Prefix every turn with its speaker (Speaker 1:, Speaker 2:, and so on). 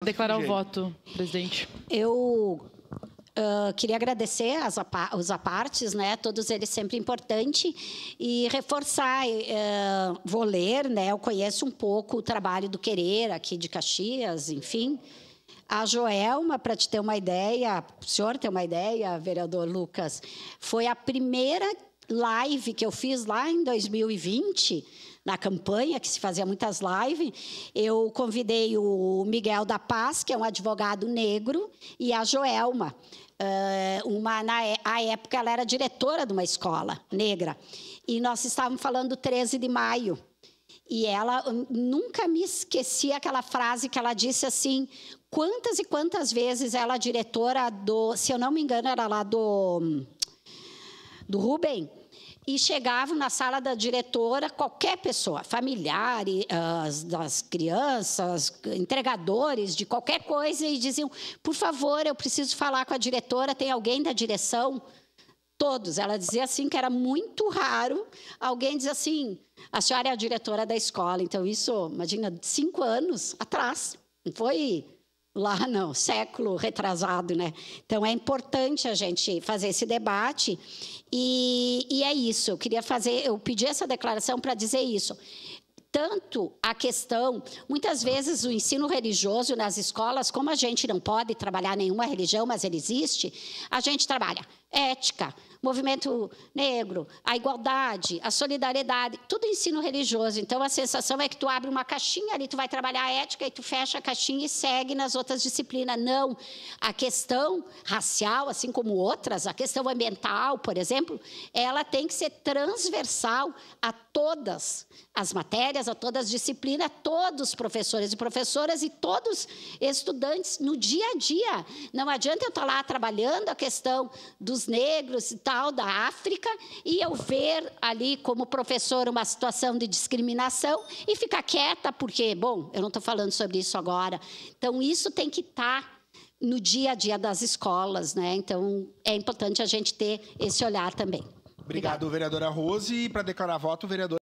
Speaker 1: declarar o voto, presidente.
Speaker 2: Eu queria agradecer os apartes, né? Todos eles sempre importantes, e reforçar, vou ler, né? Eu conheço um pouco o trabalho do Querer, aqui de Caxias, enfim. A Joelma, para te ter uma ideia, o senhor ter uma ideia, vereador Lucas, foi a primeira live que eu fiz lá em 2020, na campanha, que se fazia muitas lives. Eu convidei o Miguel da Paz, que é um advogado negro, e a Joelma. Na época, ela era diretora de uma escola negra. E nós estávamos falando do 13 de maio. E ela, nunca me esqueci aquela frase que ela disse assim, quantas e quantas vezes ela, diretora do, se eu não me engano, era lá do Rubem, e chegavam na sala da diretora, qualquer pessoa, familiares, das crianças, entregadores de qualquer coisa, e diziam, por favor, eu preciso falar com a diretora, tem alguém da direção? Todos. Ela dizia assim que era muito raro alguém dizer assim, a senhora é a diretora da escola. Então, isso, imagina, 5 anos atrás. Não foi lá, não, século retrasado, né? Então, é importante a gente fazer esse debate. E é isso. Eu pedi essa declaração para dizer isso. Tanto a questão, muitas vezes o ensino religioso nas escolas, como a gente não pode trabalhar nenhuma religião, mas ele existe, a gente trabalha ética, movimento negro, a igualdade, a solidariedade, tudo ensino religioso. Então, a sensação é que tu abre uma caixinha ali, tu vai trabalhar a ética e tu fecha a caixinha e segue nas outras disciplinas. Não. A questão racial, assim como outras, a questão ambiental, por exemplo, ela tem que ser transversal a todas as matérias, a todas as disciplinas, a todos os professores e professoras e todos estudantes no dia a dia. Não adianta eu estar lá trabalhando a questão dos negros e tal, da África, e eu ver ali como professor uma situação de discriminação e ficar quieta, porque, bom, eu não estou falando sobre isso agora. Então, isso tem que estar no dia a dia das escolas, né? Então, é importante a gente ter esse olhar também.
Speaker 3: Obrigado, vereadora Rose. E para declarar voto, o vereador